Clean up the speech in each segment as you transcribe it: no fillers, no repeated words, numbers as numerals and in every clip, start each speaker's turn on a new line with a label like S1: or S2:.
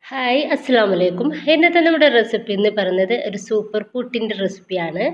S1: Hi അസ്സലാമു അലൈക്കും. ഇന്നത്തെ നമ്മുടെ റെസിപ്പി എന്ന് പറയുന്നത് ഒരു സൂപ്പർ പുട്ടിൻ്റെ റെസിപ്പിയാണ്.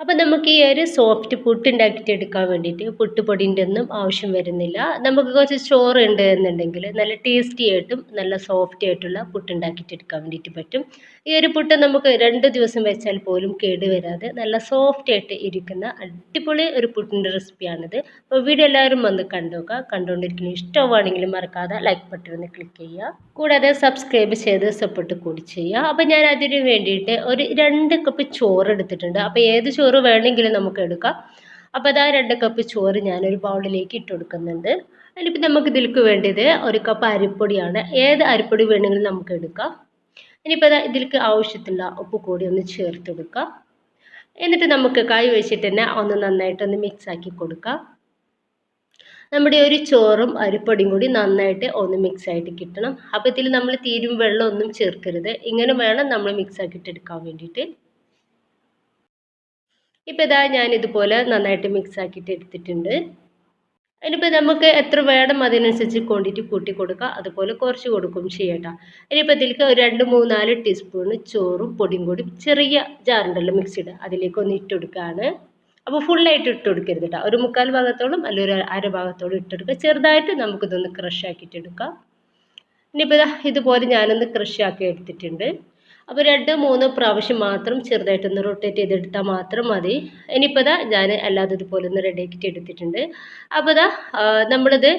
S1: അപ്പോൾ നമുക്ക് ഈ ഒരു സോഫ്റ്റ് പുട്ട് ഉണ്ടാക്കിയിട്ട് എടുക്കാൻ വേണ്ടിയിട്ട് പുട്ടുപൊടിൻ്റെ ഒന്നും ആവശ്യം വരുന്നില്ല. നമുക്ക് കുറച്ച് ചോറ് ഉണ്ട് എന്നുണ്ടെങ്കിൽ നല്ല ടേസ്റ്റി ആയിട്ടും നല്ല സോഫ്റ്റ് ആയിട്ടുള്ള പുട്ട് ഉണ്ടാക്കിയിട്ട് എടുക്കാൻ വേണ്ടിയിട്ട് പറ്റും. ഈ ഒരു പുട്ട് നമുക്ക് 2 ദിവസം വെച്ചാൽ പോലും കേടുവരാതെ നല്ല സോഫ്റ്റ് ആയിട്ട് ഇരിക്കുന്ന അടിപൊളി ഒരു പുട്ടിൻ്റെ റെസിപ്പിയാണിത്. അപ്പോൾ വീഡിയോ എല്ലാവരും വന്ന് കണ്ടുനോക്കുക. കണ്ടുകൊണ്ടിരിക്കുന്ന ഇഷ്ടമാണെങ്കിൽ മറക്കാതെ ലൈക്ക് ബട്ടൺ ഒന്ന് ക്ലിക്ക് ചെയ്യുക. കൂടാതെ സബ്സ്ക്രൈബ് ചെയ്ത് സപ്പോർട്ട് കൂടി ചെയ്യുക. അപ്പോൾ ഞാൻ അതിന് വേണ്ടിയിട്ട് ഒരു 2 കപ്പ് ചോറ് എടുത്തിട്ടുണ്ട്. അപ്പോൾ ഏത് ചോറ് വേണമെങ്കിലും നമുക്ക് എടുക്കാം. അപ്പോൾ അതാ 2 കപ്പ് ചോറ് ഞാനൊരു ബൗളിലേക്ക് ഇട്ട് കൊടുക്കുന്നുണ്ട്. അതിലിപ്പോൾ നമുക്ക് ഇതിലേക്ക് വേണ്ടത് 1 കപ്പ് അരിപ്പൊടിയാണ്. ഏത് അരിപ്പൊടി വേണമെങ്കിലും നമുക്ക് എടുക്കാം. ഇനിയിപ്പോൾ അതാ ഇതിലേക്ക് ആവശ്യത്തിലുള്ള ഉപ്പ് കൂടി ഒന്ന് ചേർത്ത് കൊടുക്കാം. എന്നിട്ട് നമുക്ക് കൈ വെച്ചിട്ട് തന്നെ ഒന്ന് നന്നായിട്ടൊന്ന് മിക്സ് ആക്കി കൊടുക്കാം. നമ്മുടെ ഒരു ചോറും അരിപ്പൊടിയും കൂടി നന്നായിട്ട് ഒന്ന് മിക്സ് ആയിട്ട് കിട്ടണം. അപ്പോൾ ഇതിൽ നമ്മൾ തീരും വെള്ളമൊന്നും ചേർക്കരുത്. ഇങ്ങനെ വേണം നമ്മൾ മിക്സ് ആക്കിയിട്ട് എടുക്കാൻ വേണ്ടിയിട്ട്. ഇപ്പോൾ ഇതാ ഞാൻ ഇതുപോലെ നന്നായിട്ട് മിക്സ് ആക്കിയിട്ട് എടുത്തിട്ടുണ്ട്. ഇനിയിപ്പോൾ നമുക്ക് എത്ര വേണം അതിനനുസരിച്ച് ക്വാണ്ടിറ്റി കൂട്ടി കൊടുക്കുക. അതുപോലെ കുറച്ച് കൊടുക്കും ചെയ്യട്ടോ. ഇനിയിപ്പോൾ ഇതിലേക്ക് ഒരു 2, 3, 4 ടീസ്പൂൺ ചോറും പൊടിയും കൂടി ചെറിയ ജാറുണ്ടല്ലോ മിക്സിയുടെ അതിലേക്ക് ഒന്ന് ഇട്ട് കൊടുക്കുകയാണ്. അപ്പോൾ ഫുള്ളായിട്ട് ഇട്ട് കൊടുക്കരുത് കേട്ടോ. ഒരു 3/4 ഭാഗത്തോളം അല്ലെങ്കിൽ ഒരു അര ഭാഗത്തോളം ഇട്ടെടുക്കുക. ചെറുതായിട്ട് നമുക്കിതൊന്ന് ക്രഷ് ആക്കിയിട്ട് എടുക്കാം. ഇനിയിപ്പോൾ ഇതുപോലെ ഞാനൊന്ന് ക്രഷ് ആക്കി എടുത്തിട്ടുണ്ട്. അപ്പോൾ 2, 3 പ്രാവശ്യം മാത്രം ചെറുതായിട്ടൊന്ന് റൊട്ടേറ്റ് ചെയ്തെടുത്താൽ മാത്രം മതി. ഇനിയിപ്പോൾ ഞാൻ അല്ലാതെ ഇതുപോലെ ഒന്ന് റെഡിയാക്കിയിട്ട് എടുത്തിട്ടുണ്ട്. അപ്പോൾ നമ്മളിത്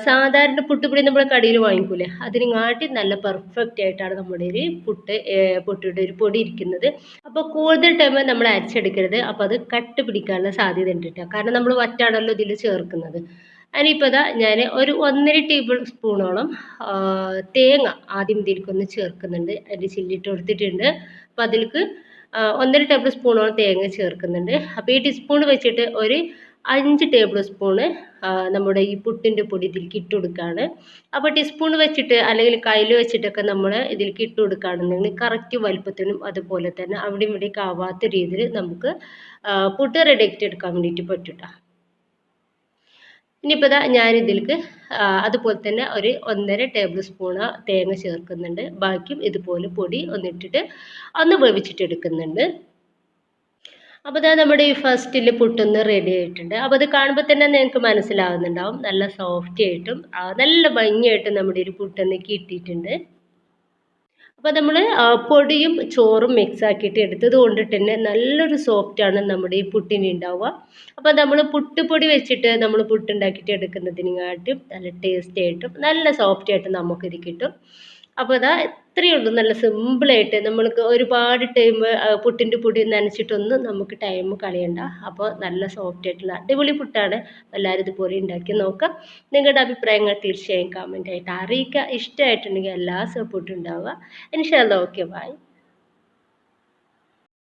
S1: സാധാരണ പുട്ടുപൊടി നമ്മൾ കടയിൽ വാങ്ങിക്കൂലേ അതിനെക്കാട്ടി നല്ല പെർഫെക്റ്റ് ആയിട്ടാണ് നമ്മുടെ ഒരു പുട്ടിയുടെ ഒരു പൊടി ഇരിക്കുന്നത്. അപ്പോൾ കൂടുതൽ ടൈം നമ്മൾ അരച്ചെടുക്കരുത്. അപ്പോൾ അത് കട്ട് പിടിക്കാനുള്ള സാധ്യത ഉണ്ട് കേട്ടോ. കാരണം നമ്മൾ വറ്റാണല്ലോ ഇതിൽ ചേർക്കുന്നത്. ഇനിയിപ്പോൾ ഞാൻ ഒരു 1.5 ടേബിൾ സ്പൂണോളം തേങ്ങ ആദ്യം ഇതിലേക്കൊന്ന് ചേർക്കുന്നുണ്ട്. അതിൻ്റെ ചില്ലിട്ട് കൊടുത്തിട്ടുണ്ട്. അപ്പോൾ അതിലേക്ക് 1.5 ടേബിൾ സ്പൂണോളം തേങ്ങ ചേർക്കുന്നുണ്ട്. അപ്പോൾ ഈ ടീസ്പൂൺ വെച്ചിട്ട് ഒരു 5 ടേബിൾ സ്പൂണ് നമ്മുടെ ഈ പുട്ടിൻ്റെ പൊടി ഇതിലേക്ക് ഇട്ട് കൊടുക്കുകയാണ്. അപ്പോൾ ടീസ്പൂൺ വെച്ചിട്ട് അല്ലെങ്കിൽ കയ്യിൽ വെച്ചിട്ടൊക്കെ നമ്മൾ ഇതിലേക്ക് ഇട്ട് കൊടുക്കുകയാണെന്നുണ്ടെങ്കിൽ കറക്റ്റ് വലുപ്പത്തിനും അതുപോലെ തന്നെ അവിടെയും ഇവിടെയൊക്കെ ആവാത്ത രീതിയിൽ നമുക്ക് പുട്ട് റെഡിയാക്കിയിട്ട് എടുക്കാൻ വേണ്ടിയിട്ട് പറ്റും കേട്ടോ. ഇനിയിപ്പോൾ ഞാനിതിലേക്ക് അതുപോലെ തന്നെ ഒരു 1.5 ടേബിൾ സ്പൂണ് തേങ്ങ ചേർക്കുന്നുണ്ട്. ബാക്കിയും ഇതുപോലെ പൊടി ഒന്നിട്ടിട്ട് ഒന്ന് വേവിച്ചിട്ട് എടുക്കുന്നുണ്ട്. അപ്പോൾ നമ്മുടെ ഈ ഫസ്റ്റിൽ പുട്ടൊന്ന് റെഡി ആയിട്ടുണ്ട്. അപ്പോൾ അത് കാണുമ്പോൾ തന്നെ നിങ്ങൾക്ക് മനസ്സിലാവുന്നുണ്ടാവും നല്ല സോഫ്റ്റ് ആയിട്ടും നല്ല ഭംഗിയായിട്ടും നമ്മുടെ ഒരു പുട്ടൊന്ന് കിട്ടിയിട്ടുണ്ട്. അപ്പോൾ നമ്മൾ പൊടിയും ചോറും മിക്സ് ആക്കിയിട്ട് എടുത്തത് കൊണ്ടിട്ട് തന്നെ നല്ലൊരു സോഫ്റ്റാണ് നമ്മുടെ ഈ പുട്ടിന് ഉണ്ടാവുക. അപ്പോൾ നമ്മൾ പുട്ടുപൊടി വെച്ചിട്ട് നമ്മൾ പുട്ടുണ്ടാക്കിയിട്ട് എടുക്കുന്നതിനെക്കാട്ടും നല്ല ടേസ്റ്റ് ആയിട്ടും നല്ല സോഫ്റ്റ് ആയിട്ടും നമുക്കിത് കിട്ടും. അപ്പോൾ ഇത്രയേ ഉള്ളൂ. നല്ല സിമ്പിളായിട്ട് നമ്മൾക്ക് ഒരുപാട് ടൈം പുട്ടിൻ്റെ പൊടി നനച്ചിട്ടൊന്നും നമുക്ക് ടൈം കളയണ്ട. അപ്പോൾ നല്ല സോഫ്റ്റ് ആയിട്ടുള്ള അടിപൊളി പുട്ടാണ്. എല്ലാവരും ഇതുപോലെ ഉണ്ടാക്കി നോക്കാം. നിങ്ങളുടെ അഭിപ്രായങ്ങൾ തീർച്ചയായും കമൻ്റ് ആയിട്ട് അറിയിക്കുക. ഇഷ്ടമായിട്ടുണ്ടെങ്കിൽ എല്ലാ സപ്പോർട്ടും ഉണ്ടാവുക. ഇൻഷാ അല്ലാഹ്. Okay bye.